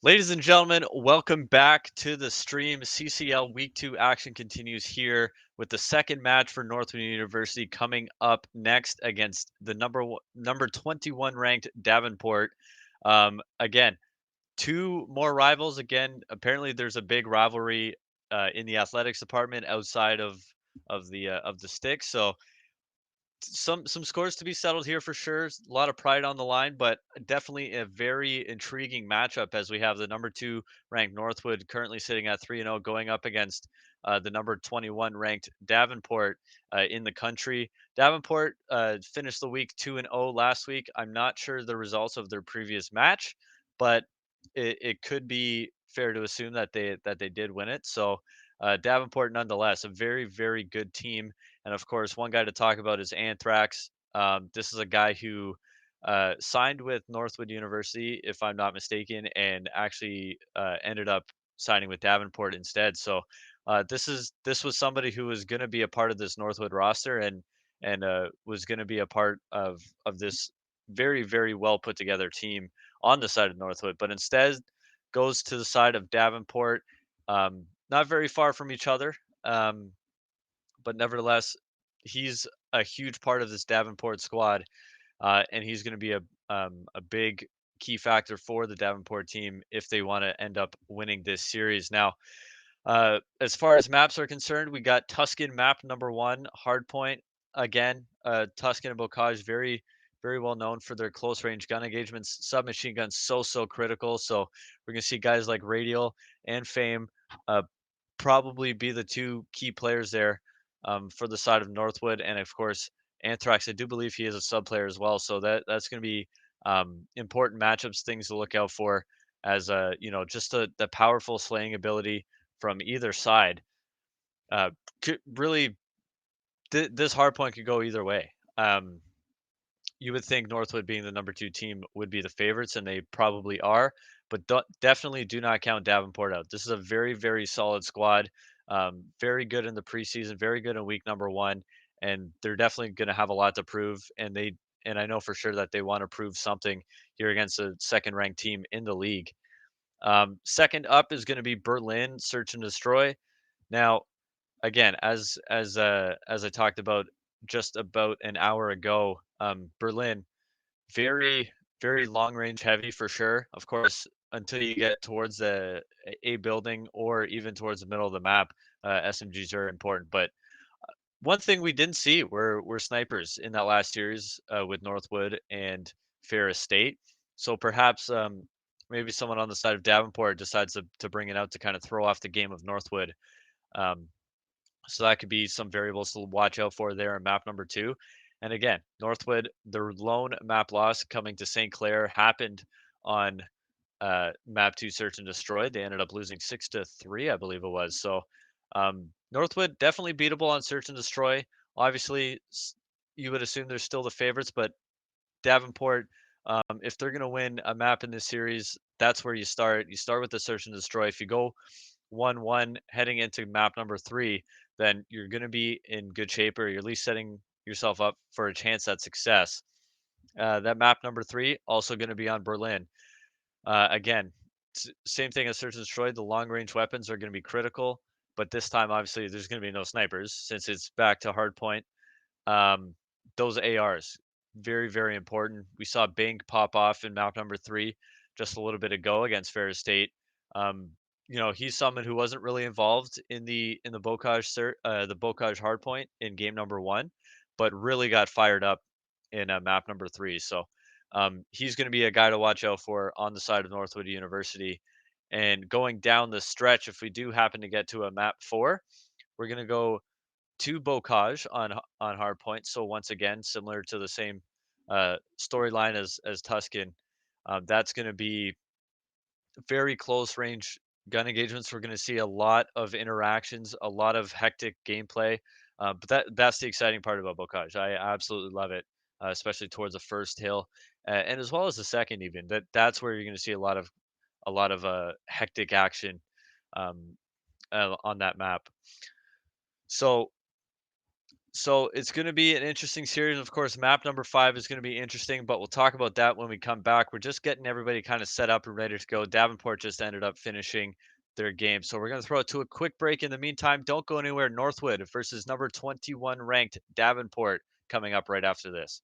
Ladies and gentlemen, welcome back to the stream. CCL Week 2 action continues here with the second match for Northwood University coming up next against the number 21 ranked Davenport. Again, two more rivals. Again, apparently there's a big rivalry in the athletics department outside of the sticks. So some scores to be settled here for sure. A lot of pride on the line, but definitely a very intriguing matchup as we have the number two ranked Northwood currently sitting at 3-0 going up against the number 21 ranked Davenport in the country. Davenport finished the week 2-0 last week. I'm not sure the results of their previous match, but it could be fair to assume that they did win it. So Davenport, nonetheless, a very good team. And of course, one guy to talk about is Anthrax. This is a guy who signed with Northwood University, if I'm not mistaken, and actually ended up signing with Davenport instead. So this was somebody who was going to be a part of this Northwood roster and was going to be a part of this very well put together team on the side of Northwood, but instead goes to the side of Davenport. Not very far from each other. But nevertheless, he's a huge part of this Davenport squad, and he's going to be a big key factor for the Davenport team if they want to end up winning this series. Now, as far as maps are concerned, we got Tuscan map number one, Hardpoint. Again, Tuscan and Bocage very well known for their close range gun engagements. Submachine guns so critical. So we're gonna see guys like Radial and Fame uh, probably be the two key players there for the side of Northwood, and of course Anthrax. I do believe he is a sub player as well, so that's going to be important matchups, things to look out for, as just the powerful slaying ability from either side. Could really this hard point could go either way. You would think Northwood being the number two team would be the favorites, and they probably are, but definitely do not count Davenport out. This is a very solid squad. Very good in the preseason, very good in week number one, and they're definitely going to have a lot to prove. And I know for sure that they want to prove something here against a second ranked team in the league. Second up is going to be Berlin Search and Destroy. Now, again, as I talked about just about an hour ago, Berlin very long range heavy for sure. Of course, until you get towards the A building or even towards the middle of the map, SMGs are important. But one thing we didn't see were snipers in that last series with Northwood and Ferris State. So perhaps maybe someone on the side of Davenport decides to bring it out to kind of throw off the game of Northwood. Um, so that could be some variables to watch out for there in map number two. And again, Northwood, their lone map loss coming to St. Clair happened on map two Search and Destroy. They ended up losing 6-3, I believe it was. So Northwood definitely beatable on Search and Destroy. Obviously, you would assume they're still the favorites, but Davenport, if they're going to win a map in this series, that's where you start. You start with the Search and Destroy. If you go 1-1 heading into map number three, then you're going to be in good shape, or you're at least setting yourself up for a chance at success. That map number three also going to be on Berlin. Again, same thing as Search and Destroy. The long range weapons are going to be critical, but this time, obviously, there's going to be no snipers since it's back to hardpoint. Um, those ARs, very important. We saw Bink pop off in map number three just a little bit ago against Ferris State. Um, he's someone who wasn't really involved in the Bocage hardpoint in game number one, but really got fired up in map number three. So he's going to be a guy to watch out for on the side of Northwood University. And going down the stretch, if we do happen to get to a map four, we're going to go to Bocage on hardpoint. So once again, similar to the same storyline as Tuscan, that's going to be very close range gun engagements. We're going to see a lot of interactions, a lot of hectic gameplay. But that's the exciting part about Bocage. I absolutely love it, especially towards the first hill, and as well as the second. Even that's where you're going to see a lot of hectic action on that map. So So it's going to be an interesting series. Of course, map number 5 is going to be interesting, but we'll talk about that when we come back. We're just getting everybody kind of set up and ready to go. Davenport just ended up finishing their game. So we're going to throw it to a quick break. In the meantime, don't go anywhere. Northwood versus number 21 ranked Davenport coming up right after this.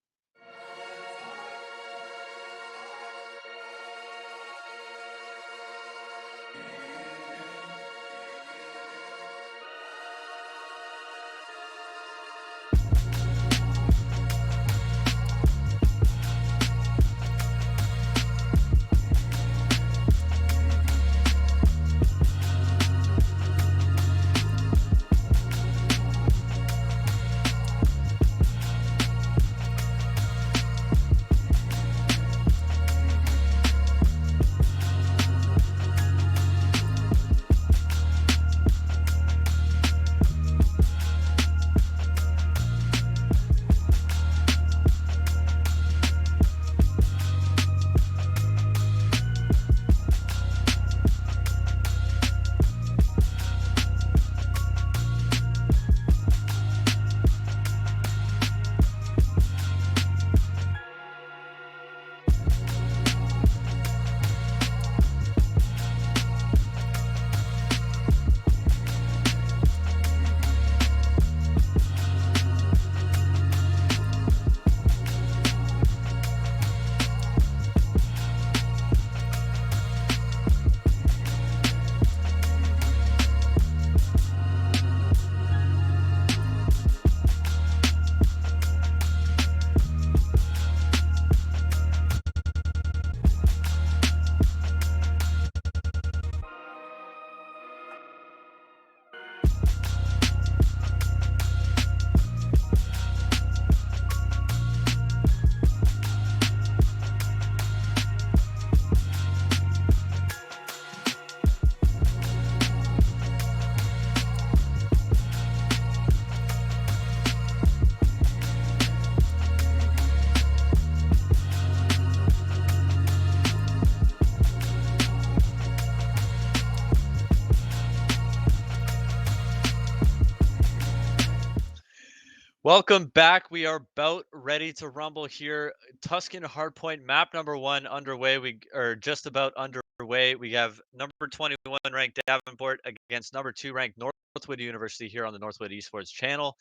Welcome back. We are about ready to rumble here. Tuscan Hardpoint map number 1 underway. We are just about underway. We have number 21 ranked Davenport against number 2 ranked Northwood University here on the Northwood Esports channel.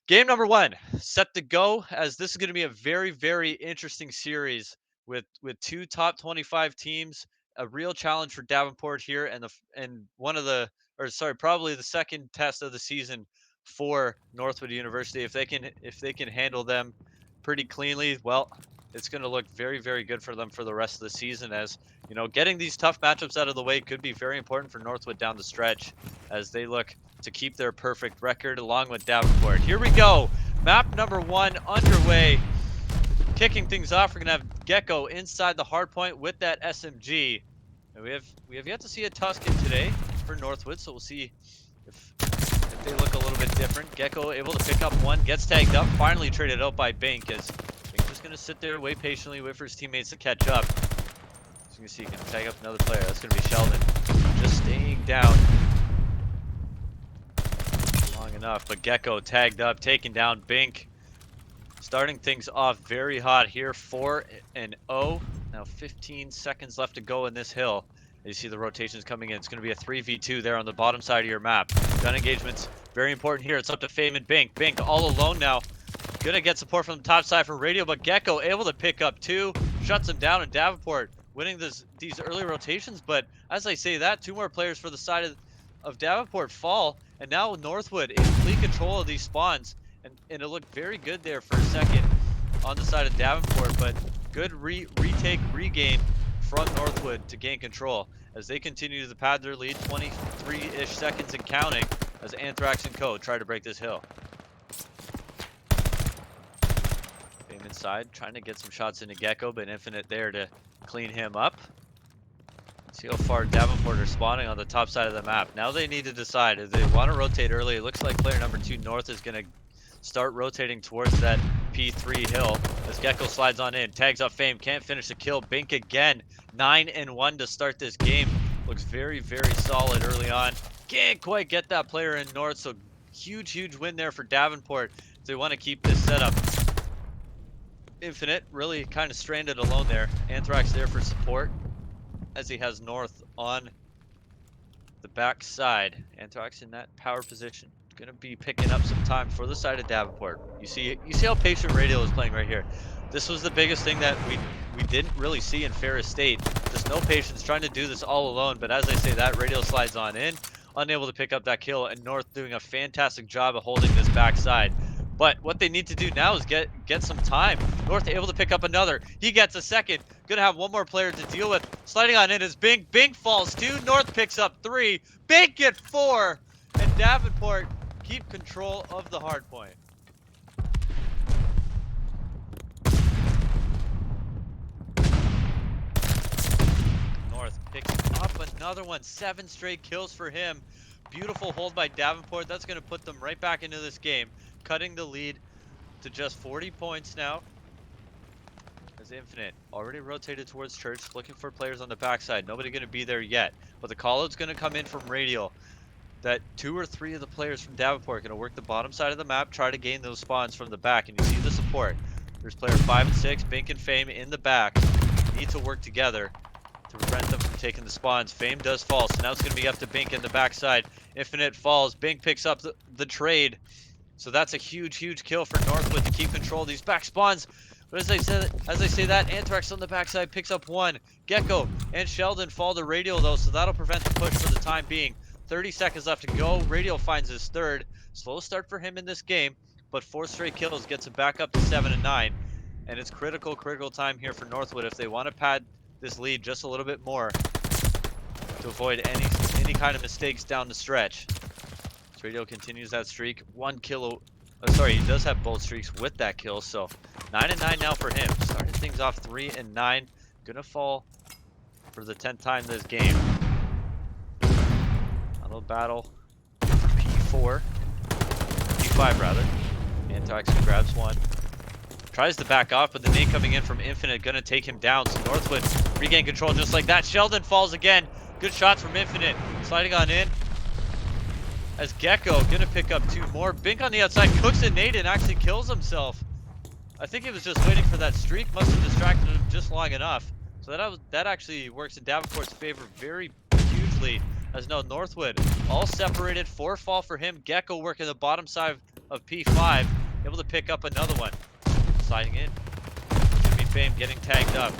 Game number 1 set to go, as this is going to be a very, very interesting series with two top 25 teams. A real challenge for Davenport here, and one of the, or sorry, probably the second test of the season for Northwood University. If they can handle them pretty cleanly, well, it's going to look very, very good for them for the rest of the season. As you know, getting these tough matchups out of the way could be very important for Northwood down the stretch as they look to keep their perfect record along with Davenport. Here we go. Map number 1 underway. Kicking things off, we're gonna have Gecko inside the hard point with that SMG. And we have yet to see a Tuscan today for Northwood, so we'll see if they look a little bit different. Gecko able to pick up one, gets tagged up, finally traded out by Bink, as Bink just gonna sit there, wait patiently, wait for his teammates to catch up. As you can see, he can tag up another player. That's gonna be Sheldon. Just staying down long enough, but Gecko tagged up, taking down Bink. Starting things off very hot here, 4-0. Now 15 seconds left to go in this hill. You see the rotations coming in. It's going to be a 3v2 there on the bottom side of your map. Gun engagements, very important here. It's up to Fame and Bink. Bink all alone now. Gonna get support from the top side from Radio, but Gecko able to pick up 2. Shuts him down, and Davenport winning these early rotations. But as I say that, 2 more players for the side of Davenport fall. And now Northwood in complete control of these spawns. And it looked very good there for a second on the side of Davenport, but good retake, regain from Northwood to gain control as they continue to pad their lead, 23-ish seconds and counting, as Anthrax and CoD try to break this hill. Fame inside, trying to get some shots into Gecko, but Infinite there to clean him up. See how far Davenport are spawning on the top side of the map. Now they need to decide if they want to rotate early. It looks like player number 2 North is going to start rotating towards that P3 hill as Gecko slides on in, tags up Fame, can't finish the kill. Bink again, 9-1 to start this game. Looks very, very solid early on. Can't quite get that player in North, so Huge win there for Davenport. They want to keep this setup. Infinite really kind of stranded alone there. Anthrax there for support as he has North on the back side. Anthrax in that power position. Gonna be picking up some time for the side of Davenport. You see how patient Radial is playing right here. This was the biggest thing that we didn't really see in Ferris State. Just no patience, trying to do this all alone. But as I say that, Radial slides on in, unable to pick up that kill, and North doing a fantastic job of holding this backside. But what they need to do now is get some time. North able to pick up another. He gets a second. Gonna have one more player to deal with. Sliding on in is Bink. Bink falls 2. North picks up 3. Bink get 4. And Davenport keep control of the hard point. North picks up another one. 7 straight kills for him. Beautiful hold by Davenport. That's going to put them right back into this game, cutting the lead to just 40 points now. As Infinite already rotated towards Church, looking for players on the backside. Nobody going to be there yet, but the call-out's going to come in from Radial. That 2 or 3 of the players from Davenport are going to work the bottom side of the map, try to gain those spawns from the back, and you see the support. There's player 5 and 6, Bink and Fame in the back. Need to work together to prevent them from taking the spawns. Fame does fall, so now it's going to be up to Bink in the backside. Infinite falls. Bink picks up the trade. So that's a huge kill for Northwood to keep control of these back spawns. But as I say that, Anthrax on the backside picks up 1. Gecko and Sheldon fall to Radial though, so that'll prevent the push for the time being. 30 seconds left to go. Radial finds his 3rd. Slow start for him in this game, but 4 straight kills gets him back up to 7 and 9. And it's critical time here for Northwood if they want to pad this lead just a little bit more to avoid any kind of mistakes down the stretch. So Radial continues that streak. 1 kill. Sorry, he does have both streaks with that kill, so 9 and 9 now for him. Started things off 3 and 9. Gonna fall for the 10th time this game. Little battle. P4. P5 rather. Anthrax grabs 1. Tries to back off, but the nade coming in from Infinite gonna take him down. So Northwood regain control just like that. Sheldon falls again. Good shots from Infinite. Sliding on in. As Gecko gonna pick up 2 more. Bink on the outside cooks a nade and actually kills himself. I think he was just waiting for that streak. Must have distracted him just long enough. So that actually works in Davenport's favor very hugely. As no, Northwood all separated. 4 fall for him. Gecko working the bottom side of P5. Able to pick up another one. Sliding in. Should be Fame getting tagged up.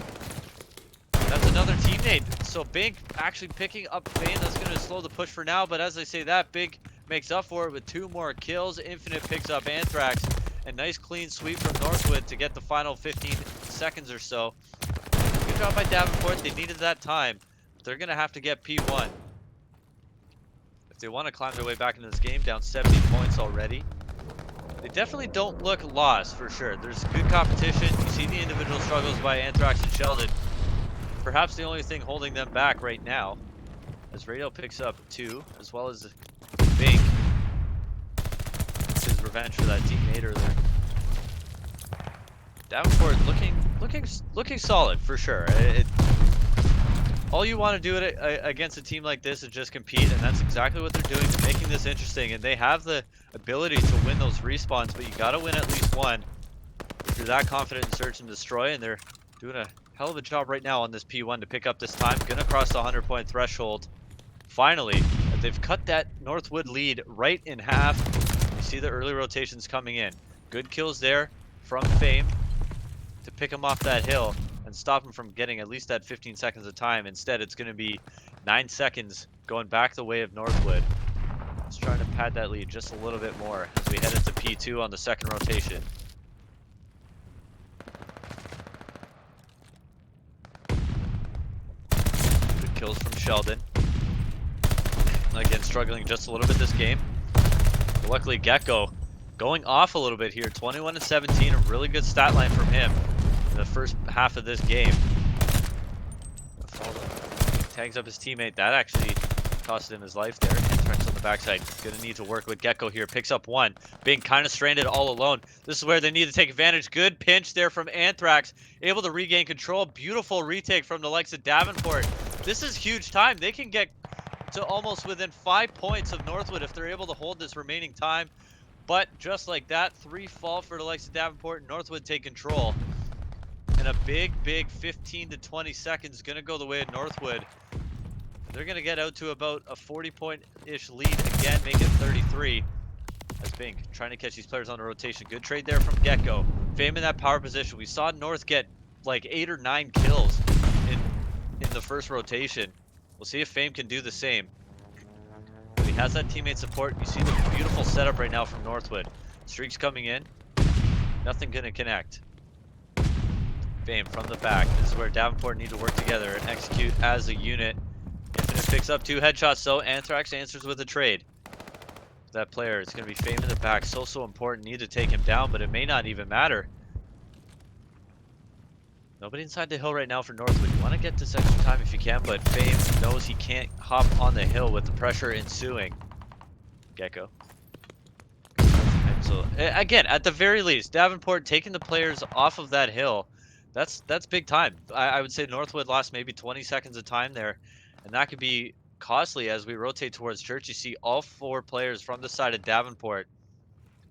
That's another teammate. So Bink actually picking up Fame. That's going to slow the push for now. But as I say that, Bink makes up for it with 2 more kills. Infinite picks up Anthrax. A nice clean sweep from Northwood to get the final 15 seconds or so. Good job by Davenport. They needed that time. But they're going to have to get P1. They want to climb their way back into this game, down 70 points already. They definitely don't look lost for sure. There's good competition. You see the individual struggles by Anthrax and Sheldon. Perhaps the only thing holding them back right now, as Radial picks up 2, as well as Bink. It's his revenge for that teammate earlier. Davenport looking solid for sure. All you want to do against a team like this is just compete, and that's exactly what they're doing. They're making this interesting, and they have the ability to win those respawns, but you got to win at least 1 if you're that confident in search and destroy, and they're doing a hell of a job right now on this P1 to pick up this time. Gonna cross the 100-point threshold. Finally, they've cut that Northwood lead right in half. You see the early rotations coming in. Good kills there from Fame to pick him off that hill and stop him from getting at least that 15 seconds of time. Instead, it's going to be 9 seconds going back the way of Northwood. Let's try to pad that lead just a little bit more as we head into P2 on the second rotation. Good kills from Sheldon. Again, struggling just a little bit this game. But luckily, Gecko going off a little bit here. 21 and 17, a really good stat line from him in the first half of this game. Tags up his teammate. That actually costed him his life there. Anthrax on the backside. Gonna need to work with Gecko here. Picks up 1. Being kind of stranded all alone. This is where they need to take advantage. Good pinch there from Anthrax. Able to regain control. Beautiful retake from the likes of Davenport. This is huge time. They can get to almost within 5 points of Northwood if they're able to hold this remaining time. But just like that, 3 fall for the likes of Davenport. Northwood take control. And a big 15 to 20 seconds going to go the way of Northwood. They're going to get out to about a 40-point-ish lead again, make it 33. As Bink trying to catch these players on the rotation. Good trade there from get-go. Fame in that power position. We saw North get like 8 or 9 kills in the first rotation. We'll see if Fame can do the same. But he has that teammate support. You see the beautiful setup right now from Northwood. Streaks coming in. Nothing going to connect. Fame from the back. This is where Davenport need to work together and execute as a unit. Infinite picks up 2 headshots, though. Anthrax answers with a trade. That player, it's going to be Fame in the back. So important. Need to take him down, but it may not even matter. Nobody inside the hill right now for Northwood. You want to get this extra time if you can, but Fame knows he can't hop on the hill with the pressure ensuing. Gecko. So again, at the very least, Davenport taking the players off of that hill. That's big time. I would say Northwood lost maybe 20 seconds of time there, and that could be costly as we rotate towards church. You see all 4 players from the side of Davenport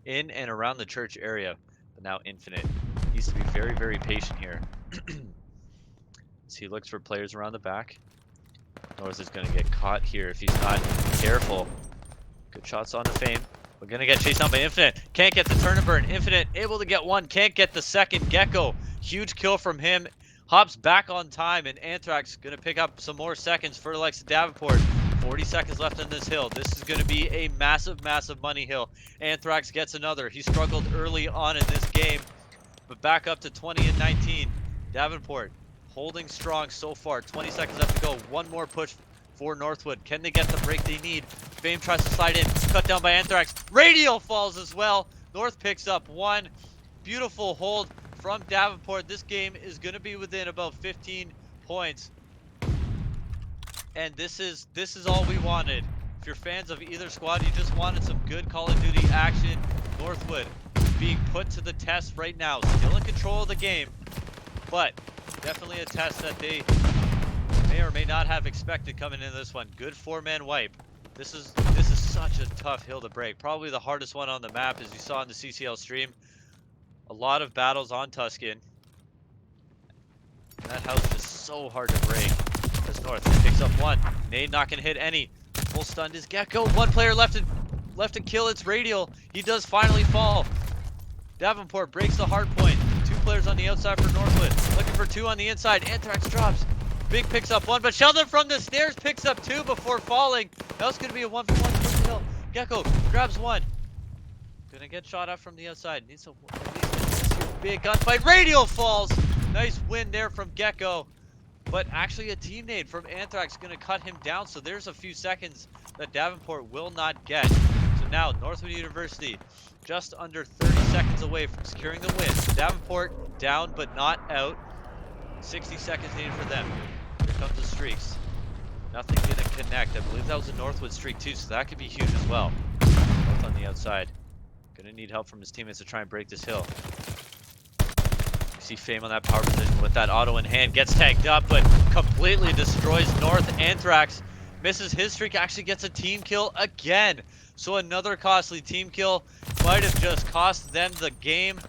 in and around the church area, but now Infinite needs to be very patient here. As he looks for players around the back. North is going to get caught here if he's not careful. Good shots on the Fame. We're going to get chased down by Infinite. Can't get the turn and burn. Infinite able to get one. Can't get the second. Gecko. Huge kill from him. Hops back on time. And Anthrax going to pick up some more seconds for the likes of Davenport. 40 seconds left on this hill. This is going to be a massive money hill. Anthrax gets another. He struggled early on in this game. But back up to 20 and 19. Davenport holding strong so far. 20 seconds left to go. One more push for Northwood. Can they get the break they need? Fame tries to slide in. Cut down by Anthrax. Radial falls as well. North picks up one. Beautiful hold from Davenport. This game is going to be within about 15 points. And this is all we wanted. If you're fans of either squad, you just wanted some good Call of Duty action. Northwood being put to the test right now. Still in control of the game, but definitely a test that they may or may not have expected coming into this one. Good 4-man wipe. This is such a tough hill to break. Probably the hardest one on the map, as you saw in the CCL stream. A lot of battles on Tuscan. And that house is so hard to break. As North picks up one. Nade not gonna hit any. Full stunned is Gecko. One player left to kill. It's Radial. He does finally fall. Davenport breaks the hard point. 2 players on the outside for Northwood. Looking for 2 on the inside. Anthrax drops. Big picks up 1, but Sheldon from the stairs picks up 2 before falling. That was going to be a 1-for-1 towards the hill. Gecko grabs 1. Gonna get shot up from the outside. Needs a big gunfight. Radial falls. Nice win there from Gecko. But actually a team nade from Anthrax going to cut him down. So there's a few seconds that Davenport will not get. So now Northwood University just under 30 seconds away from securing the win. Davenport down but not out. 60 seconds needed for them. Here comes the streaks. Nothing didn't connect. I believe that was a Northwood streak too, so that could be huge as well. North on the outside. Gonna need help from his teammates to try and break this hill. You see Fame on that power position with that auto in hand. Gets tagged up, but completely destroys North. Anthrax misses his streak, actually gets a team kill again. So another costly team kill. Might have just cost them the game.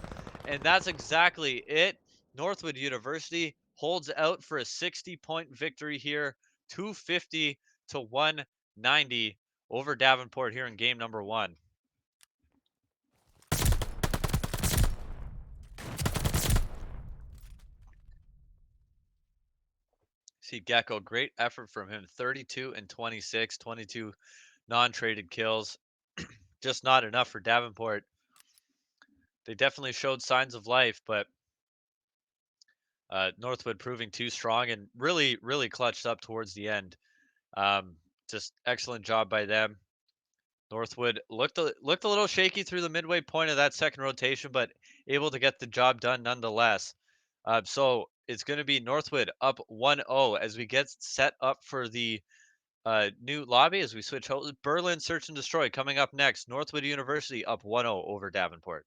And that's exactly it. Northwood University holds out for a 60-point victory here. 250 to 190 over Davenport here in game number 1. See Gecko, great effort from him. 32 and 26, 22 non-traded kills. Just not enough for Davenport. They definitely showed signs of life, but Northwood proving too strong and really clutched up towards the end. Just excellent job by them. Northwood looked a little shaky through the midway point of that second rotation, but able to get the job done nonetheless. So it's going to be Northwood up 1-0 as we get set up for the new lobby as we switch hosts. Berlin Search and Destroy coming up next. Northwood University up 1-0 over Davenport.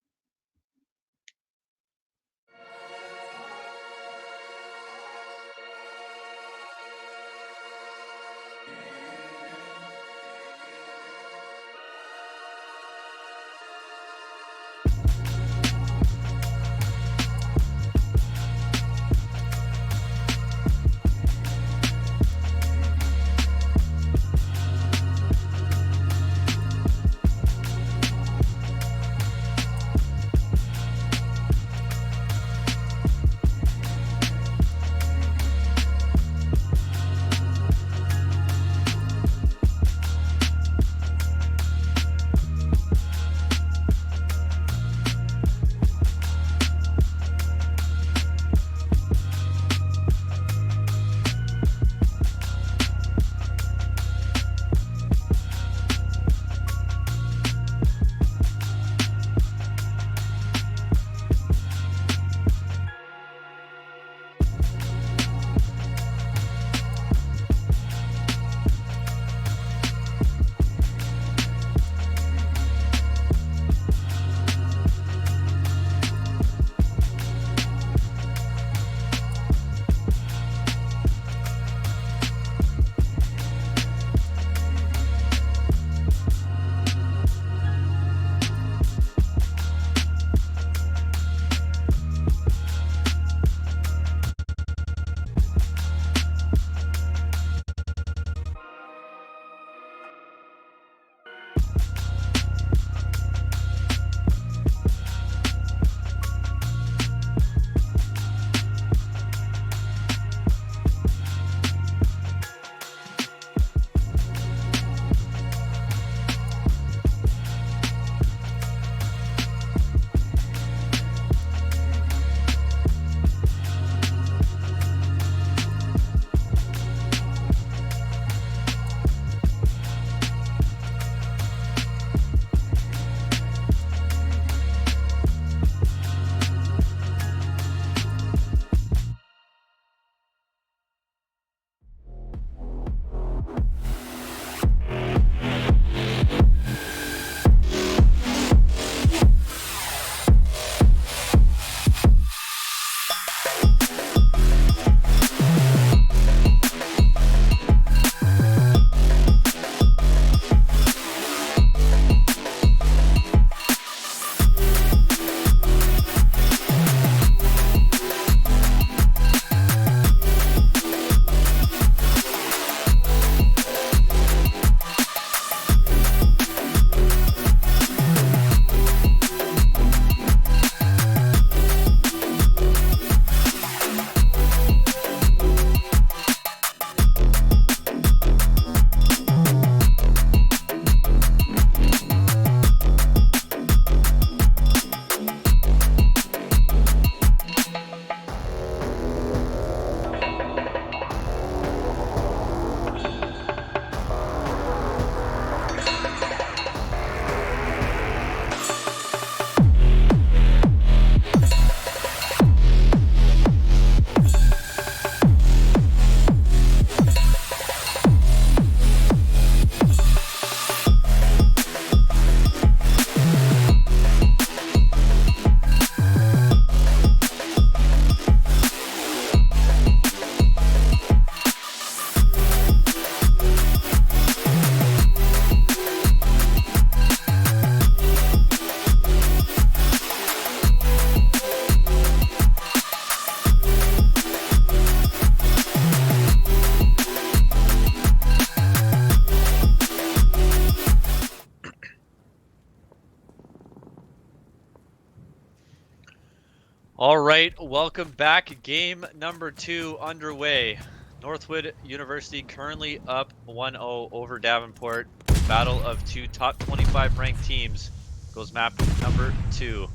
All right, welcome back. Game number 2 underway. Northwood University currently up 1-0 over Davenport. Battle of two top 25 ranked teams goes map number 2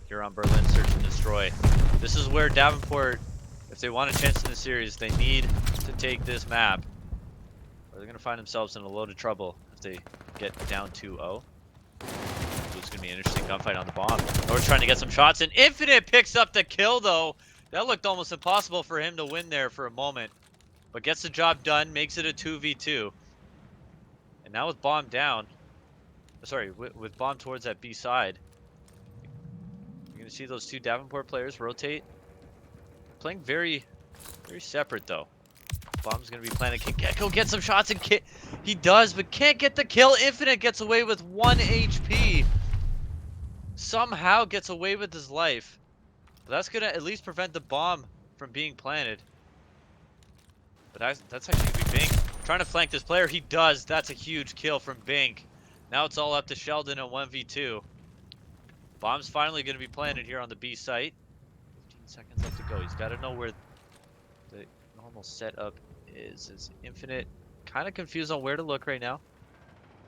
here on Berlin Search and Destroy. This is where Davenport, if they want a chance in the series, they need to take this map, or they're going to find themselves in a load of trouble if they get down 2-0. It's going to be an interesting gunfight on the bomb. North's trying to get some shots, and Infinite picks up the kill, though. That looked almost impossible for him to win there for a moment, but gets the job done, makes it a 2v2. And now with bomb down, sorry, with bomb towards that B side, you're going to see those two Davenport players rotate. Playing very, very separate, though. Bomb's going to be planted. Can Gecko get some shots? And he does, but can't get the kill. Infinite gets away with 1 HP. Somehow gets away with his life. But that's going to at least prevent the bomb from being planted. But that's actually going to be Bink. Trying to flank this player. He does. That's a huge kill from Bink. Now it's all up to Sheldon at 1v2. Bomb's finally going to be planted here on the B site. 15 seconds left to go. He's got to know where the normal setup is Infinite kind of confused on where to look right now.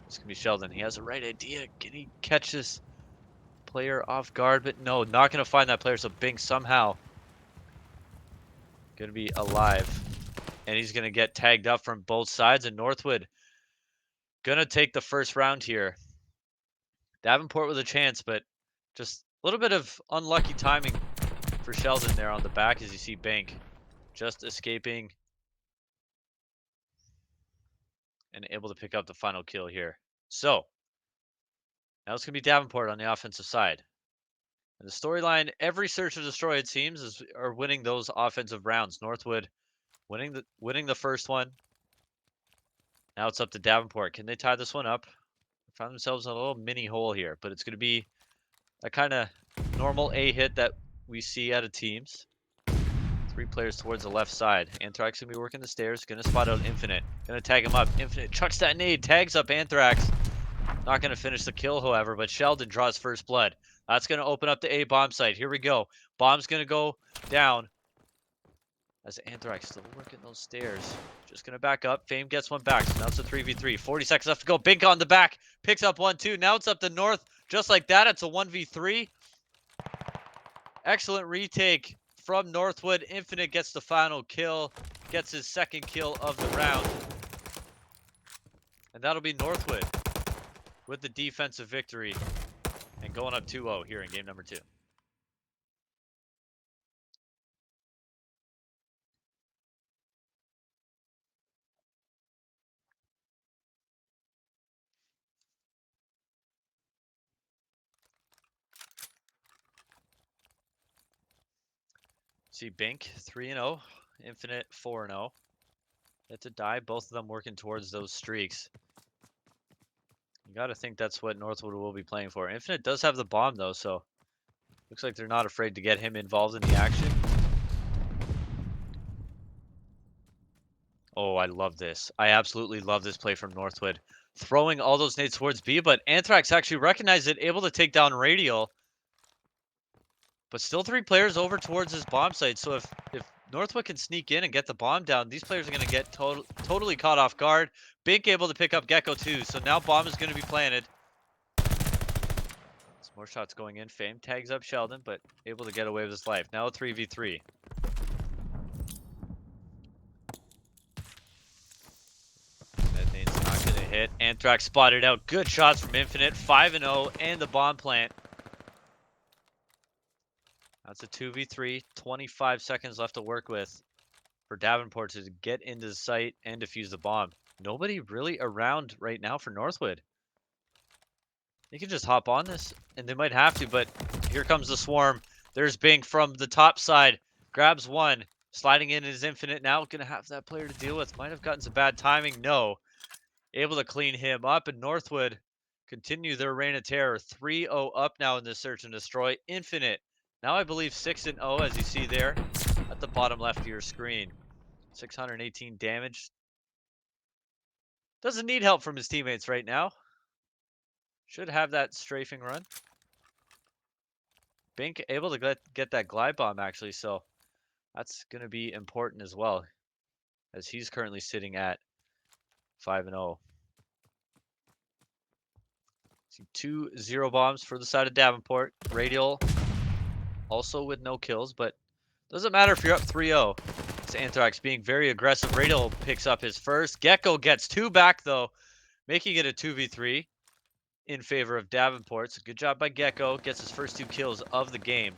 This can be Sheldon. He has the right idea. Can he catch this player off guard? But no, not going to find that player. So Bink somehow going to be alive. And he's going to get tagged up from both sides. And Northwood going to take the first round here. Davenport with a chance, but just a little bit of unlucky timing for Sheldon there on the back as you see Bink just escaping and able to pick up the final kill here. So now it's going to be Davenport on the offensive side. And the storyline, every Search and Destroy, it seems, are winning those offensive rounds. Northwood winning the first one. Now it's up to Davenport. Can they tie this one up? Found themselves in a little mini hole here, but it's going to be a kind of normal A hit that we see out of teams. 3 players towards the left side. Anthrax going to be working the stairs. Going to spot out Infinite. Going to tag him up. Infinite chucks that nade. Tags up Anthrax. Not going to finish the kill, however, but Sheldon draws first blood. That's going to open up the A bomb site. Here we go. Bomb's going to go down. As Anthrax still working those stairs. Just going to back up. Fame gets one back. So now it's a 3v3. 40 seconds left to go. Bink on the back. Picks up 1-2. Now it's up to North. Just like that, it's a 1v3. Excellent retake from Northwood. Infinite gets the final kill. Gets his second kill of the round. And that'll be Northwood with the defensive victory. And going up 2-0 here in game number 2. See Bink 3-0, Infinite 4-0. That's a die. Both of them working towards those streaks. You got to think that's what Northwood will be playing for. Infinite does have the bomb though, so looks like they're not afraid to get him involved in the action. Oh, I love this. I absolutely love this play from Northwood. Throwing all those nades towards B, but Anthrax actually recognized it, able to take down Radial. But still 3 players over towards his bomb site. So if Northwood can sneak in and get the bomb down, these players are going to get totally caught off guard. Bink able to pick up Gecko too. So now bomb is going to be planted. Some more shots going in. Fame tags up Sheldon, but able to get away with his life. Now a 3v3. That nade's not going to hit. Anthrax spotted out. Good shots from Infinite. 5-0 and the bomb plant. That's a 2v3, 25 seconds left to work with for Davenport to get into the site and defuse the bomb. Nobody really around right now for Northwood. They can just hop on this, and they might have to, but here comes the swarm. There's Bink from the top side. Grabs one. Sliding in is Infinite now. Going to have that player to deal with. Might have gotten some bad timing. No. Able to clean him up, and Northwood continue their reign of terror. 3-0 up now in this Search and Destroy. Infinite. Now I believe 6-0, as you see there at the bottom left of your screen. 618 damage. Doesn't need help from his teammates right now. Should have that strafing run. Bink able to get that glide bomb actually, so that's going to be important as well, as he's currently sitting at 5-0. See 2 0 bombs for the side of Davenport. Radial also with no kills, but doesn't matter if you're up 3-0. It's Anthrax being very aggressive. Radial picks up his first. Gecko gets 2 back though, making it a 2v3 in favor of Davenport. So good job by Gecko. Gets his first 2 kills of the game.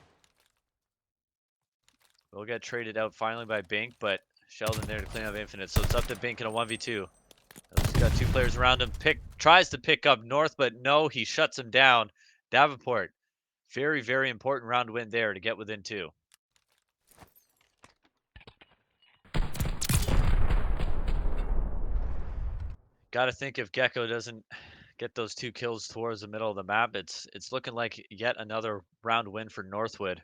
Will get traded out finally by Bink, but Sheldon there to clean up Infinite. So it's up to Bink in a 1v2. He's got 2 players around him. Tries to pick up North, but no, he shuts him down. Davenport, very, very important round win there to get within 2. Got to think if Gecko doesn't get those 2 kills towards the middle of the map, it's looking like yet another round win for Northwood.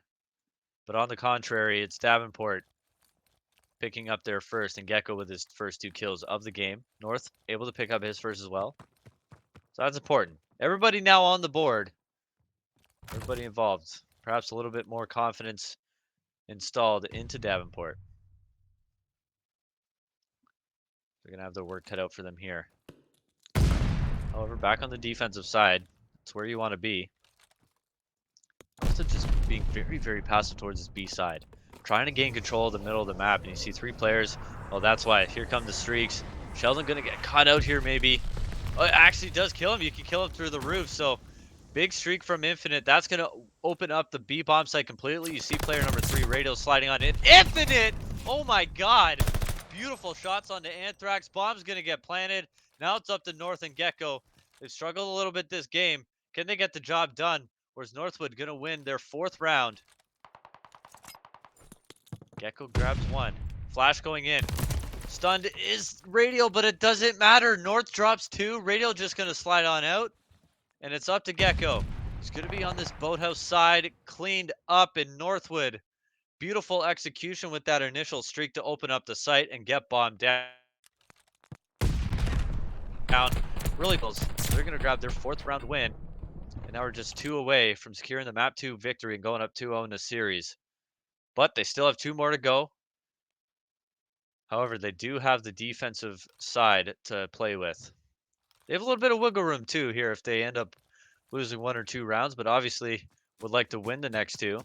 But on the contrary, it's Davenport picking up their first, and Gecko with his first 2 kills of the game. North able to pick up his first as well. So that's important. Everybody now on the board. Everybody involved. Perhaps a little bit more confidence installed into Davenport. They're going to have their work cut out for them here. However, back on the defensive side, that's where you want to be. Also just being very, very passive towards this B side. Trying to gain control of the middle of the map, and you see 3 players. Well, that's why. Here come the streaks. Sheldon going to get caught out here maybe. Oh, it actually does kill him. You can kill him through the roof, so big streak from Infinite. That's going to open up the B bomb site completely. You see player number 3, Radio, sliding on in. Infinite! Oh my god! Beautiful shots onto Anthrax. Bomb's going to get planted. Now it's up to North and Gecko. They've struggled a little bit this game. Can they get the job done? Or is Northwood going to win their 4th round? Gecko grabs 1. Flash going in. Stunned is Radial, but it doesn't matter. North drops 2. Radial just going to slide on out. And it's up to Gecko. He's going to be on this boathouse side, cleaned up in Northwood. Beautiful execution with that initial streak to open up the site and get bombed down. Really close. They're going to grab their 4th round win. And now we're just 2 away from securing the map 2 victory and going up 2-0 in the series. But they still have 2 more to go. However, they do have the defensive side to play with. They have a little bit of wiggle room too here if they end up losing 1 or 2 rounds, but obviously would like to win the next 2.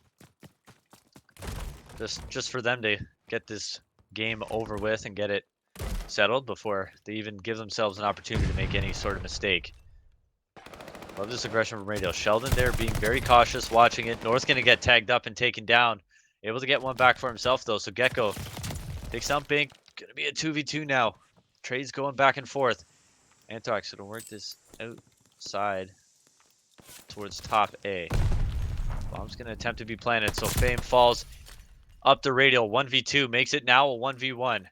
Just for them to get this game over with and get it settled before they even give themselves an opportunity to make any sort of mistake. Love this aggression from Radio. Sheldon there being very cautious, watching it. North's going to get tagged up and taken down. Able to get 1 back for himself though, so Gecko takes down Bink. Going to be a 2v2 now. Trades going back and forth. Anthrax going to work this outside towards top A. Bomb's going to attempt to be planted, so Fame falls up the Radial. 1v2 makes it now a 1v1.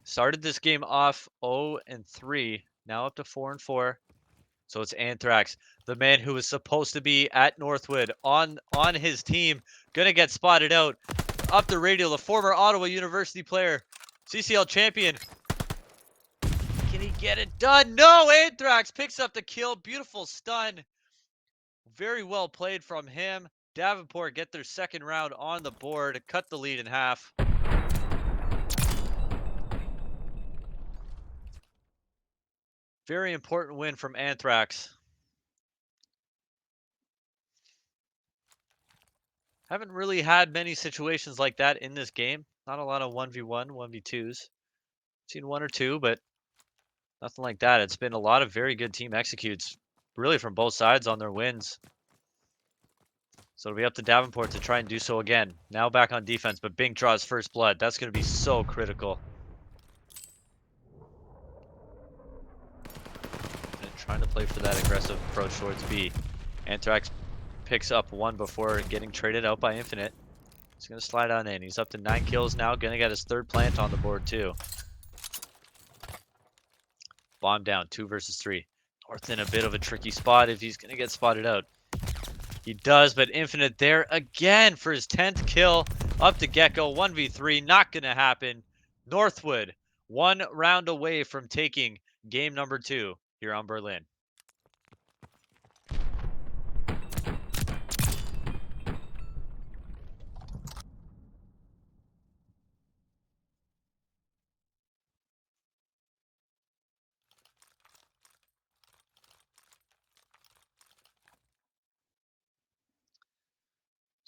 Started this game off 0-3, now up to 4-4. So it's Anthrax, the man who was supposed to be at Northwood on his team, gonna get spotted out. Up the Radial, the former Ottawa University player, CCL champion. Can he get it done? No, Anthrax picks up the kill. Beautiful stun. Very well played from him. Davenport get their 2nd round on the board, cut the lead in half. Very important win from Anthrax. Haven't really had many situations like that in this game. Not a lot of 1v1, 1v2s. Seen 1 or 2, but nothing like that. It's been a lot of very good team executes, really from both sides on their wins. So it'll be up to Davenport to try and do so again. Now back on defense, but Bink draws first blood. That's going to be so critical. And trying to play for that aggressive approach towards B. Anthrax picks up 1 before getting traded out by Infinite. He's going to slide on in. He's up to 9 kills now. Going to get his 3rd plant on the board too. Bomb down, 2 versus 3. North in a bit of a tricky spot if he's going to get spotted out. He does, but Infinite there again for his 10th kill. Up to Gecko, 1v3, not going to happen. Northwood, 1 round away from taking game number 2 here on Berlin.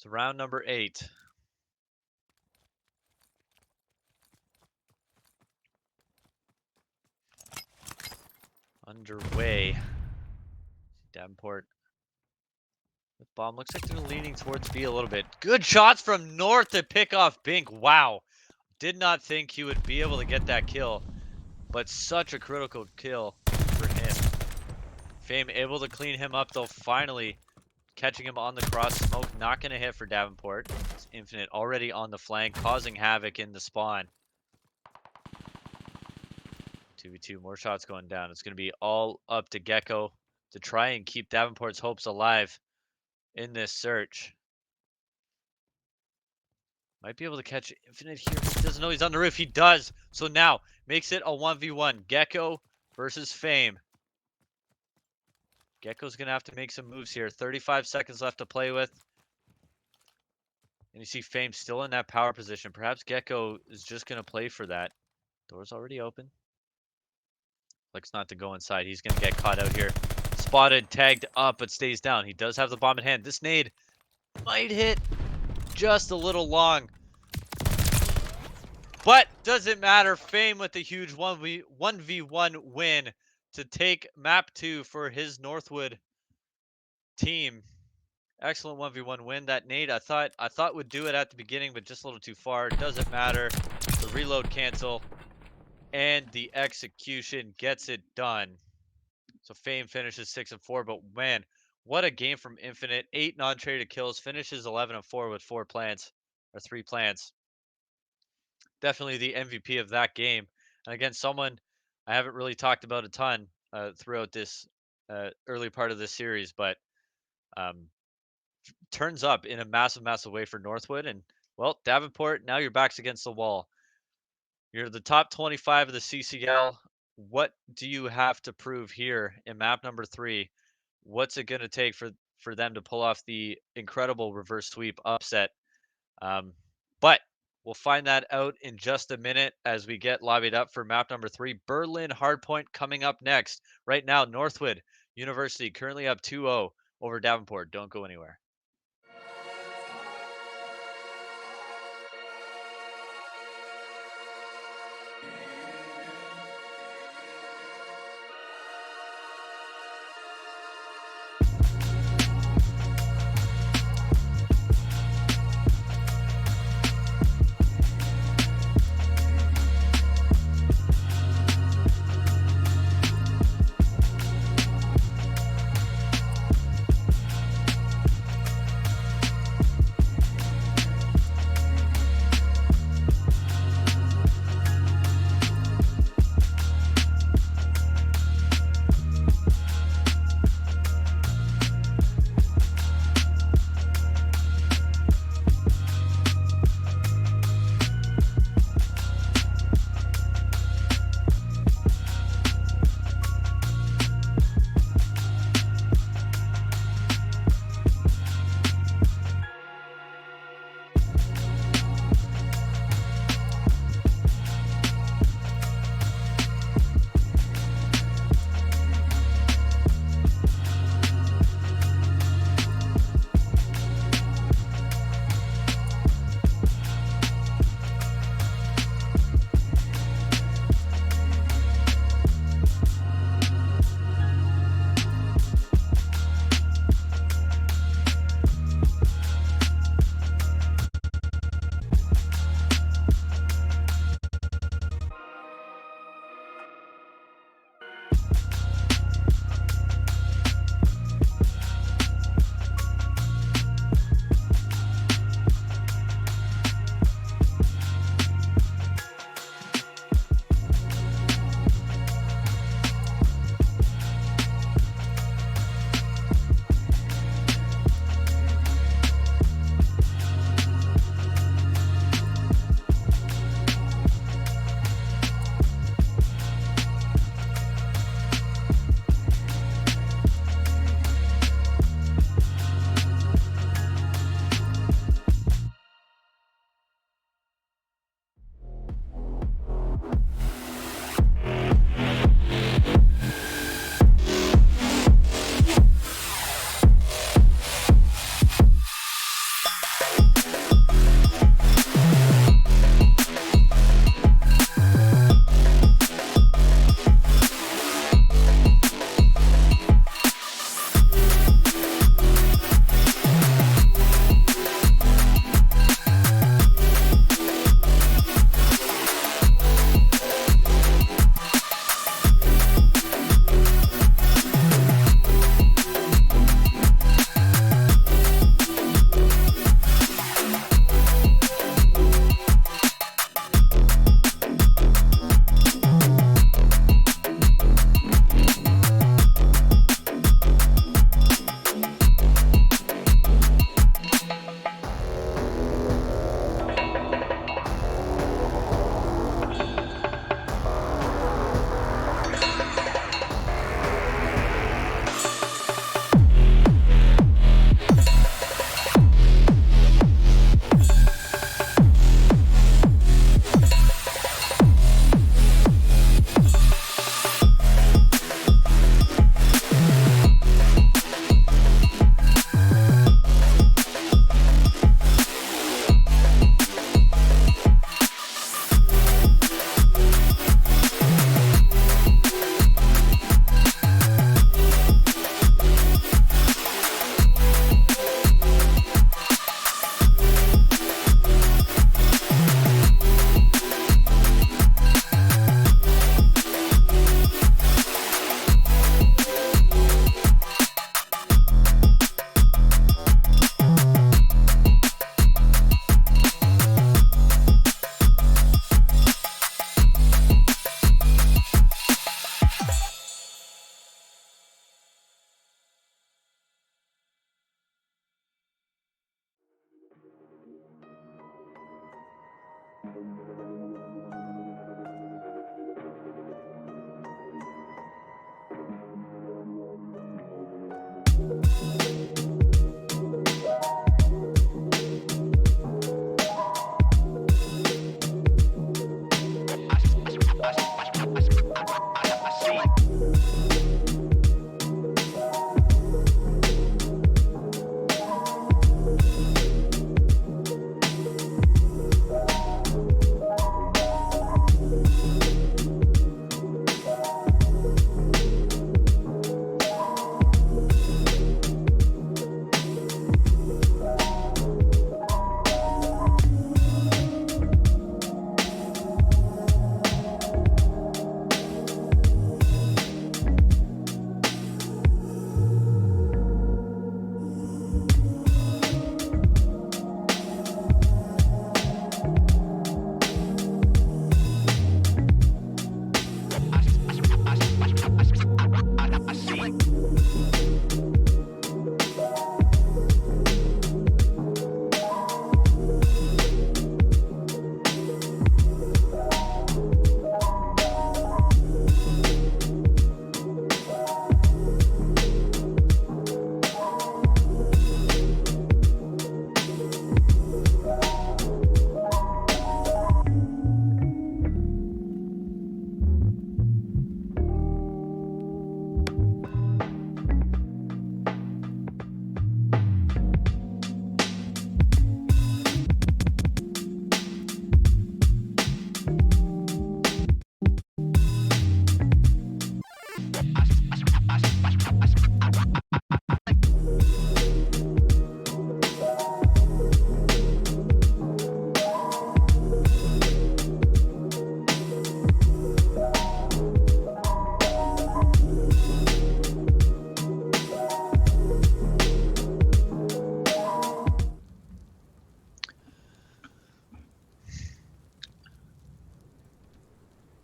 So round number 8. Underway. Davenport with bomb. Looks like they're leaning towards B a little bit. Good shots from North to pick off Bink. Wow. Did not think he would be able to get that kill, but such a critical kill for him. Fame able to clean him up though, finally catching him on the cross smoke. Not going to hit for Davenport. It's Infinite already on the flank, causing havoc in the spawn. 2v2, more shots going down. It's going to be all up to Gecko to try and keep Davenport's hopes alive in this search. Might be able to catch Infinite here. He doesn't know he's on the roof. He does. So now makes it a 1v1. Gecko versus Fame. Gecko's going to have to make some moves here. 35 seconds left to play with. And you see Fame still in that power position. Perhaps Gecko is just going to play for that. Door's already open. Likes not to go inside. He's going to get caught out here. Spotted, tagged up, but stays down. He does have the bomb in hand. This nade might hit just a little long. But doesn't matter. Fame with a huge 1v1 win to take map 2 for his Northwood team. Excellent 1v1 win. That nade I thought would do it at the beginning, but just a little too far. Doesn't matter. The reload cancel and the execution gets it done. So Fame finishes 6-4, but man, what a game from Infinite. 8 non-traded kills, finishes 11-4 with 4 plants or 3 plants. Definitely the MVP of that game. And again, someone I haven't really talked about a ton throughout this early part of this series, but turns up in a massive, massive way for Northwood. And well, Davenport, now your back's against the wall. You're the top 25 of the CCL. What do you have to prove here in map number 3? What's it going to take for them to pull off the incredible reverse sweep upset? But we'll find that out in just a minute as we get lobbied up for map number 3. Berlin Hardpoint coming up next. Right now, Northwood University currently up 2-0 over Davenport. Don't go anywhere.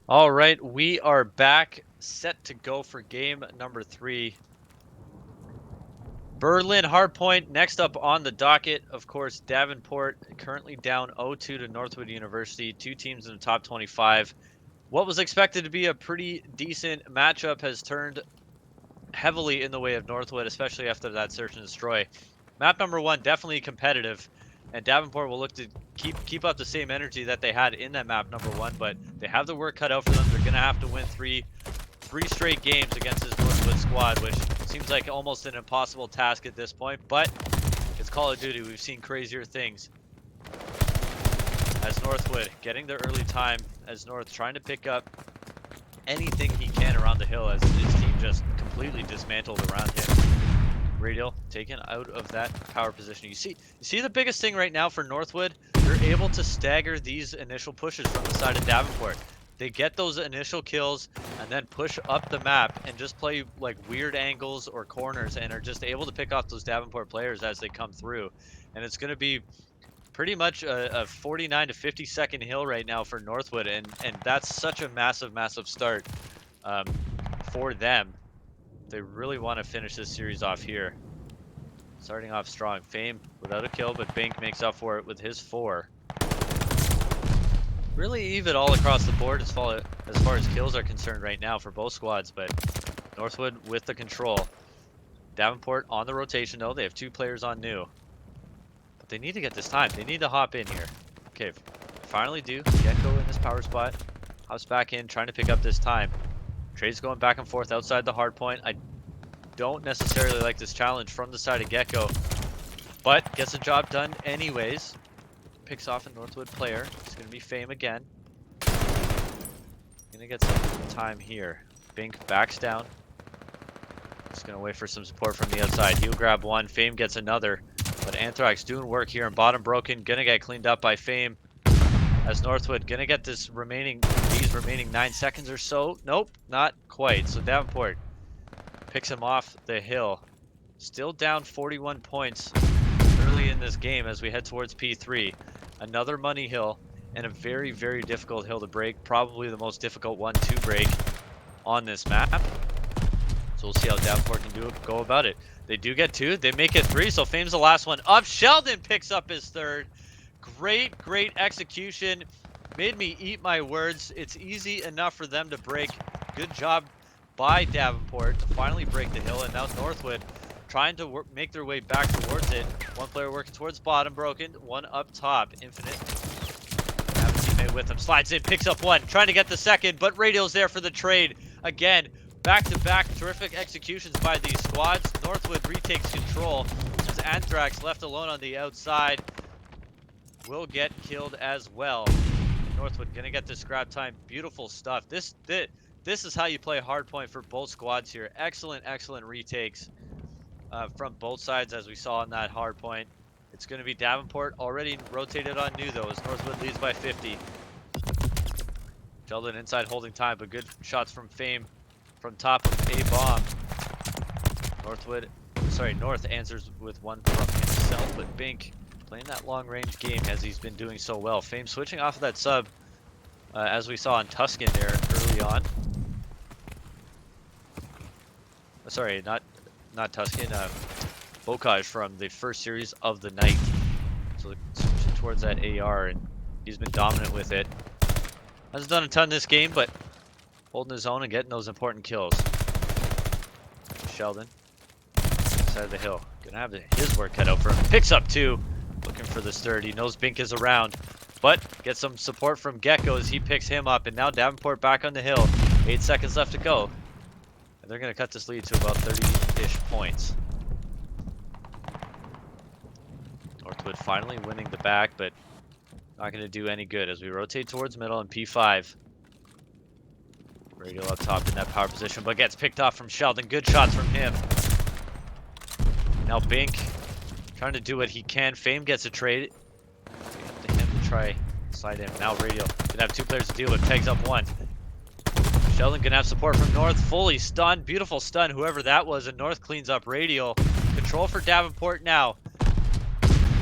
All right, we are back, set to go for game number 3. Berlin Hardpoint next up on the docket. Of course, Davenport currently down 0-2 to Northwood University. 2 teams in the top 25. What was expected to be a pretty decent matchup has turned heavily in the way of Northwood, especially after that search and destroy. Map number 1 definitely competitive, and Davenport will look to keep up the same energy that they had in that map number 1, but they have the work cut out for them. They're gonna have to win three straight games against this Northwood squad, which seems like almost an impossible task at this point, but it's Call of Duty. We've seen crazier things. As Northwood getting the early time, as North trying to pick up anything he can around the hill, as his team just completely dismantled around him. Radial taken out of that power position. You see the biggest thing right now for Northwood? They're able to stagger these initial pushes from the side of Davenport. They get those initial kills and then push up the map and just play like weird angles or corners and are just able to pick off those Davenport players as they come through. And it's going to be pretty much a 49 to 50 second hill right now for Northwood, and that's such a massive start for them. They really want to finish this series off here. Starting off strong. Fame without a kill, but Bink makes up for it with his 4. Really even all across the board as far as kills are concerned right now for both squads, but Northwood with the control. Davenport on the rotation though. They have 2 players on new. But they need to get this time. They need to hop in here. Okay, finally do. Gecko in this power spot. Hops back in, trying to pick up this time. Trade's going back and forth outside the hard point. I don't necessarily like this challenge from the side of Gecko, but gets the job done anyways. Picks off a Northwood player. It's going to be Fame again. Gonna get some time here. Bink backs down. Just going to wait for some support from the outside. He'll grab one. Fame gets another. But Anthrax doing work here in bottom broken. Gonna get cleaned up by Fame. As Northwood gonna get these remaining 9 seconds or so. Nope, not quite. So Davenport picks him off the hill. Still down 41 points early in this game as we head towards P3. Another money hill and a very difficult hill to break. Probably the most difficult one to break on this map. So we'll see how Davenport can go about it. They do get 2. They make it 3. So Fame's the last one up. Sheldon picks up his 3rd. Great execution. Made me eat my words. It's easy enough for them to break. Good job by Davenport to finally break the hill. And now Northwood trying to make their way back towards it. One player working towards bottom broken. One up top. Infinite. Have a teammate with him. Slides in. Picks up 1. Trying to get the 2nd. But Radial's there for the trade. Again, back-to-back terrific executions by these squads. Northwood retakes control as Anthrax left alone on the outside will get killed as well. Northwood gonna get this grab time. Beautiful stuff. This is how you play hardpoint for both squads here. Excellent retakes from both sides as we saw in that hardpoint. It's gonna be Davenport already rotated on new though as Northwood leads by 50. Sheldon inside holding time, but good shots from Fame from top of a bomb. North answers with one from himself, but Bink playing that long-range game as he's been doing so well. Fame switching off of that sub, as we saw in Tuscan there early on. Sorry, not Tuscan. Bocage from the first series of the night. So switching towards that AR, and he's been dominant with it. Hasn't done a ton this game, but holding his own and getting those important kills. Sheldon, side of the hill, gonna have his work cut out for him. Picks up 2. Looking for this 3rd. He knows Bink is around, but gets some support from Gecko as he picks him up. And now Davenport back on the hill. 8 seconds left to go. And they're going to cut this lead to about 30-ish points. Northwood finally winning the back, but not going to do any good as we rotate towards middle and P5. Radial up top in that power position, but gets picked off from Sheldon. Good shots from him. Now Bink trying to do what he can. Fame gets a trade. Up to him to try slide in. Now Radial gonna have 2 players to deal with. Tags up 1. Sheldon gonna have support from North. Fully stunned. Beautiful stun, whoever that was. And North cleans up Radial. Control for Davenport now.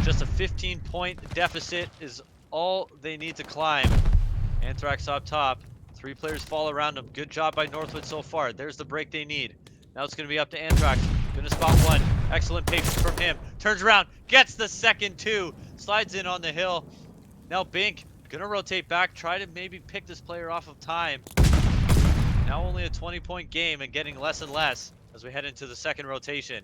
Just a 15-point deficit is all they need to climb. Anthrax up top. 3 players fall around him. Good job by Northwood so far. There's the break they need. Now it's going to be up to Anthrax. Going to spot one. Excellent patience from him. Turns around. Gets the second 2. Slides in on the hill. Now Bink going to rotate back. Try to maybe pick this player off of time. Now only a 20-point game and getting less and less as we head into the second rotation.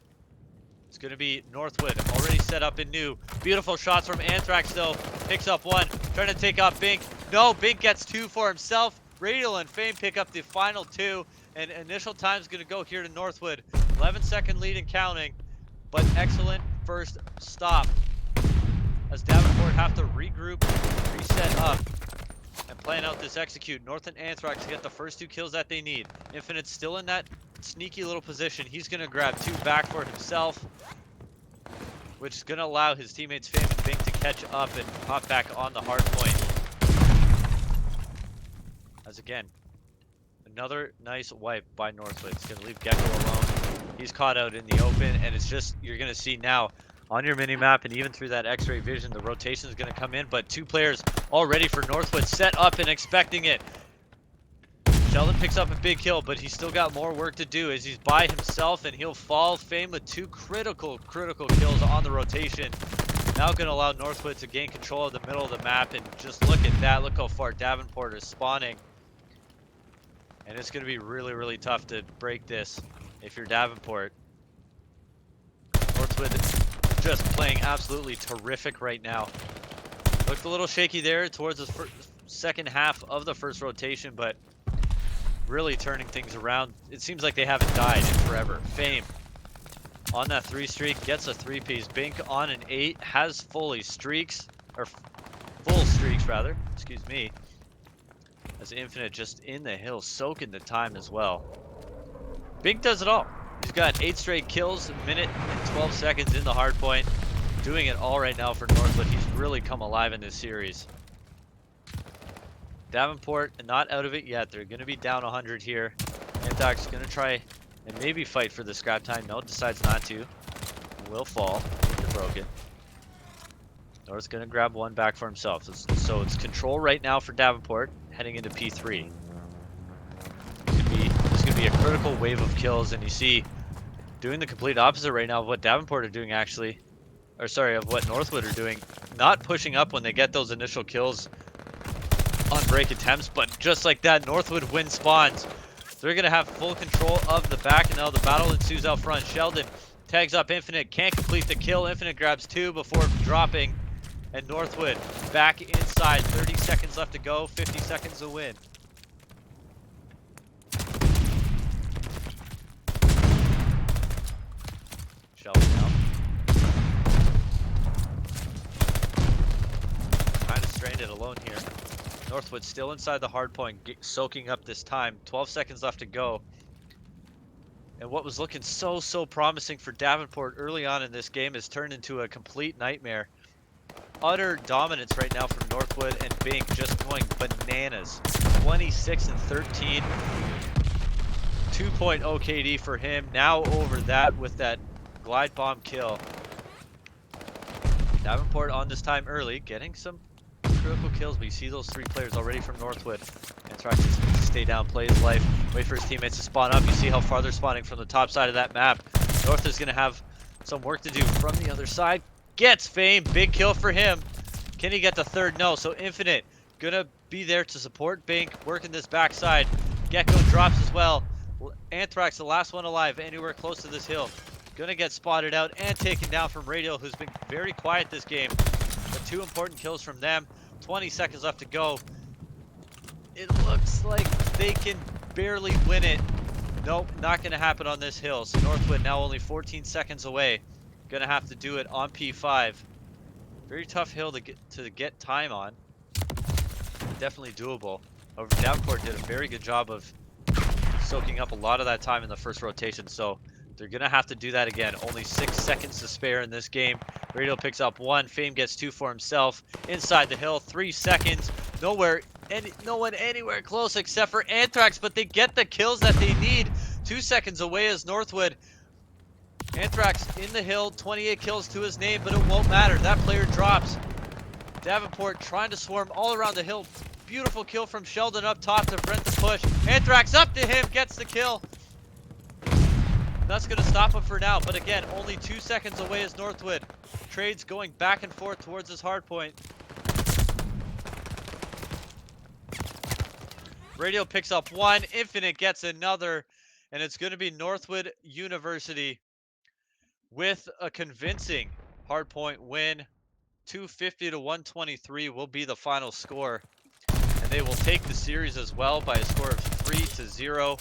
It's going to be Northwood already set up and new. Beautiful shots from Anthrax though. Picks up one. Trying to take off Bink. No, Bink gets 2 for himself. Radial and Fame pick up the final 2. And initial time is going to go here to Northwood. 11-second lead and counting. But excellent first stop. As Davenport have to regroup, reset up, and plan out this execute. North and Anthrax get the first 2 kills that they need. Infinite's still in that sneaky little position. He's going to grab 2 back for himself, which is going to allow his teammates Fame and Bink to catch up and hop back on the hard point. As again, another nice wipe by Northwood. It's going to leave Gecko alone. He's caught out in the open, and it's just, you're going to see now on your mini-map and even through that x-ray vision, the rotation is going to come in, but 2 players already for Northwood set up and expecting it. Sheldon picks up a big kill, but he's still got more work to do as he's by himself, and he'll fall. Fame with 2 critical kills on the rotation. Now going to allow Northwood to gain control of the middle of the map, and just look at that. Look how far Davenport is spawning. And it's going to be really, really tough to break this if you're Davenport. Northwood just playing absolutely terrific right now. Looked a little shaky there towards the second half of the first rotation, but really turning things around. It seems like they haven't died in forever. Fame on that 3 streak, gets a 3-piece. Bink on an 8, has full streaks rather, excuse me. As Infinite just in the hill, soaking the time as well. Bink does it all. He's got 8 straight kills, a minute and 12 seconds in the hard point. Doing it all right now for Northwood. He's really come alive in this series. Davenport not out of it yet. They're going to be down 100 here. Anthrax going to try and maybe fight for the scrap time. No, decides not to. Will fall. They're broken. North's going to grab 1 back for himself. So it's control right now for Davenport heading into P3. This could be a critical wave of kills, and you see doing the complete opposite right now of what Davenport are doing actually. Or sorry, of what Northwood are doing. Not pushing up when they get those initial kills on break attempts, but just like that, Northwood wins spawns. They're going to have full control of the back, and now the battle ensues out front. Sheldon tags up Infinite, can't complete the kill. Infinite grabs 2 before dropping, and Northwood back inside. 30 seconds left to go, 50 seconds to win. Sheldon now. Kind of stranded alone here. Northwood still inside the hard point, soaking up this time. 12 seconds left to go. And what was looking so promising for Davenport early on in this game has turned into a complete nightmare. Utter dominance right now from Northwood, and Bink just going bananas. 26 and 13. 2.0 KD for him. Now over that with that glide bomb kill. Davenport on this time early, getting some critical kills, but you see those 3 players already from Northwood. Anthrax just needs to stay down, play his life, wait for his teammates to spawn up. You see how far they're spawning from the top side of that map. North is going to have some work to do from the other side. Gets Fame, big kill for him. Can he get the 3rd? No, so Infinite gonna be there to support Bink, working this backside. Gecko drops as well. Anthrax, the last one alive, anywhere close to this hill. Gonna get spotted out and taken down from Radial, who's been very quiet this game. But 2 important kills from them. 20 seconds left to go. It looks like they can barely win it. Nope, not going to happen on this hill. So Northwood now only 14 seconds away. Going to have to do it on P5. Very tough hill to get time on. Definitely doable. However, Davenport did a very good job of soaking up a lot of that time in the first rotation. So they're going to have to do that again. Only 6 seconds to spare in this game. Radio picks up 1. Fame gets 2 for himself. Inside the hill, 3 seconds. No one anywhere close except for Anthrax, but they get the kills that they need. 2 seconds away is Northwood. Anthrax in the hill, 28 kills to his name, but it won't matter. That player drops. Davenport trying to swarm all around the hill. beautiful kill from Sheldon up top to prevent the push. Anthrax up to him, gets the kill. That's going to stop him for now, but again, only 2 seconds away is Northwood. Trades going back and forth towards his hard point. Radio picks up one, Infinite gets another, and it's going to be Northwood University with a convincing hardpoint win. 250 to 123 will be the final score, and they will take the series as well by a score of 3-0.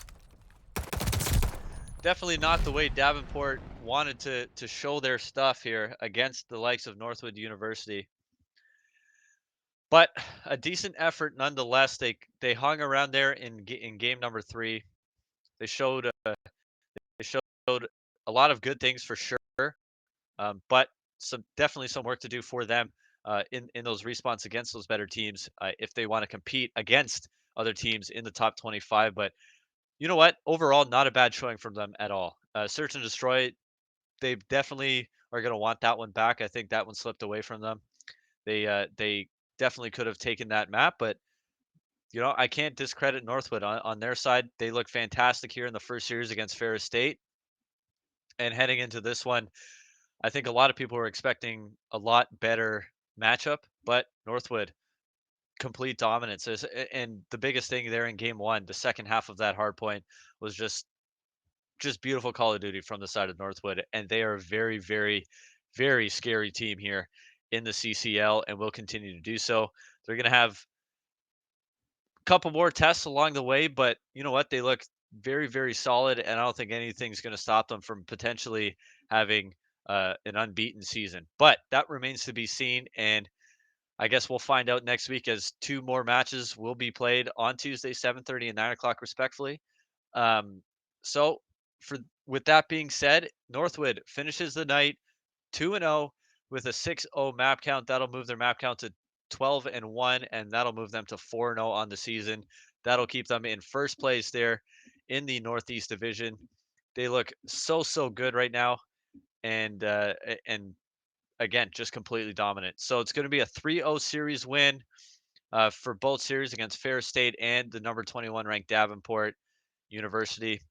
Definitely not the way Davenport wanted to show their stuff here against the likes of Northwood University. But a decent effort nonetheless. They hung around there in game number 3. They showed a lot of good things for sure, but definitely some work to do for them in those respawns against those better teams if they want to compete against other teams in the top 25. But you know what? Overall, not a bad showing from them at all. Search and Destroy, they definitely are going to want that one back. I think that one slipped away from them. They definitely could have taken that map, but I can't discredit Northwood on their side. They look fantastic here in the first series against Ferris State, and heading into this one, I think a lot of people were expecting a lot better matchup, but Northwood complete dominance. And the biggest thing there in game 1, the second half of that hard point was just beautiful Call of Duty from the side of Northwood, and they are a very, very, very scary team here in the CCL, and will continue to do so. They're going to have a couple more tests along the way, but you know what? They look very, very solid, and I don't think anything's going to stop them from potentially having an unbeaten season. But that remains to be seen, and I guess we'll find out next week as 2 more matches will be played on Tuesday, 7:30 and 9 o'clock, respectfully. Um, so, for with that being said, Northwood finishes the night 2-0 with a 6-0 map count. That'll move their map count to 12-1, and that'll move them to 4-0 on the season. That'll keep them in first place there in the Northeast Division. They look so good right now, and again, just completely dominant. So it's going to be a 3-0 series win for both series against Ferris State and the number 21 ranked Davenport University.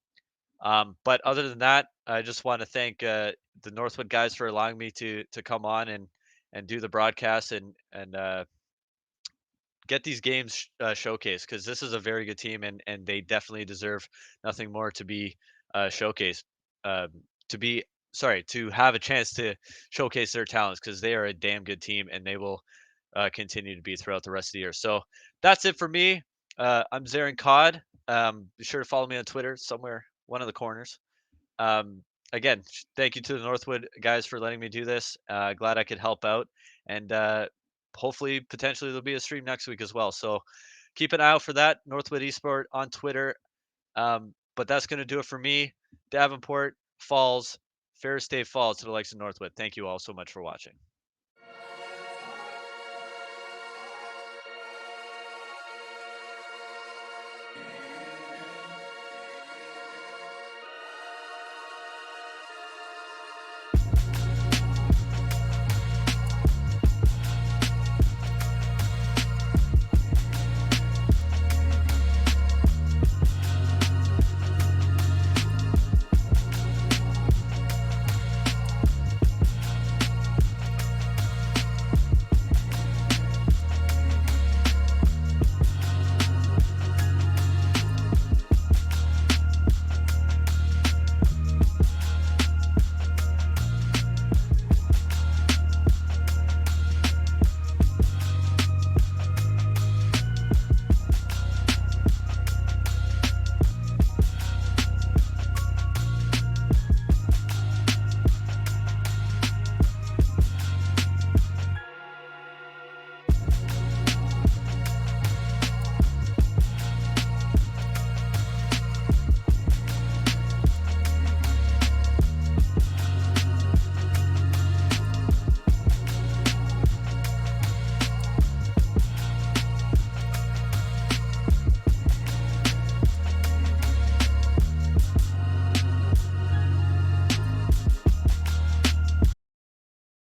But other than that, I just want to thank the Northwood guys for allowing me to come on and do the broadcast and get these games showcased, because this is a very good team, and they definitely deserve nothing more to be showcased. Um, to be sorry to have a chance to showcase their talents, because they are a damn good team, and they will continue to be throughout the rest of the year. So that's it for me. I'm Zarin Cod. Be sure to follow me on Twitter, somewhere one of the corners. Um, Again, thank you to the Northwood guys for letting me do this. Glad I could help out, and hopefully, potentially, there'll be a stream next week as well. So keep an eye out for that. Northwood Esport on Twitter. But that's going to do it for me. Davenport Falls, Ferris State Falls to the likes of Northwood. Thank you all so much for watching.